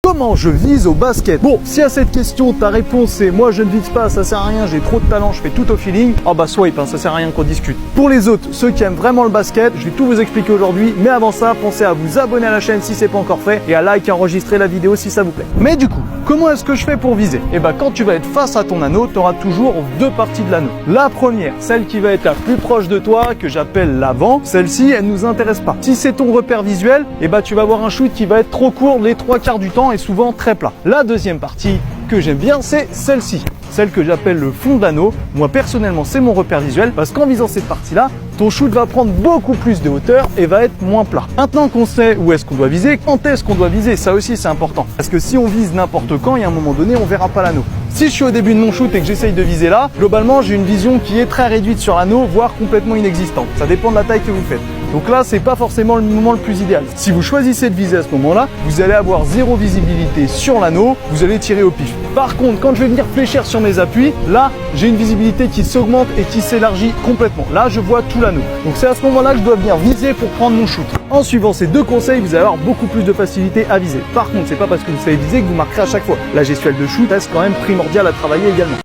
comment je vise au basket? Bon, si à cette question ta réponse c'est moi je ne vise pas, ça sert à rien, j'ai trop de talent, je fais tout au feeling, oh bah swipe, hein, ça sert à rien qu'on discute. Pour les autres, ceux qui aiment vraiment le basket, je vais tout vous expliquer aujourd'hui, mais avant ça, pensez à vous abonner à la chaîne si c'est pas encore fait et à like et enregistrer la vidéo si ça vous plaît. Mais du coup, comment est-ce que je fais pour viser? Et bah quand tu vas être face à ton anneau, tu auras toujours deux parties de l'anneau. La première, celle qui va être la plus proche de toi, que j'appelle l'avant, celle-ci, elle nous intéresse pas. Si c'est ton repère visuel, et bah tu vas avoir un shoot qui va être trop court les 3/4 du temps et souvent très plat. La deuxième partie que j'aime bien, c'est celle-ci. Celle que j'appelle le fond d'anneau. Moi personnellement c'est mon repère visuel parce qu'en visant cette partie-là, ton shoot va prendre beaucoup plus de hauteur et va être moins plat. Maintenant qu'on sait où est-ce qu'on doit viser, quand est-ce qu'on doit viser, ça aussi c'est important. Parce que si on vise n'importe quand, il y a un moment donné, on verra pas l'anneau. Si je suis au début de mon shoot et que j'essaye de viser là, globalement j'ai une vision qui est très réduite sur l'anneau, voire complètement inexistante. Ça dépend de la taille que vous faites. Donc là, c'est pas forcément le moment le plus idéal. Si vous choisissez de viser à ce moment-là, vous allez avoir zéro visibilité sur l'anneau, vous allez tirer au pif. Par contre, quand je vais venir fléchir sur mes appuis, là, j'ai une visibilité qui s'augmente et qui s'élargit complètement. Là, je vois tout l'anneau. Donc c'est à ce moment-là que je dois venir viser pour prendre mon shoot. En suivant ces deux conseils, vous allez avoir beaucoup plus de facilité à viser. Par contre, c'est pas parce que vous savez viser que vous marquerez à chaque fois. La gestuelle de shoot reste quand même primordiale à travailler également.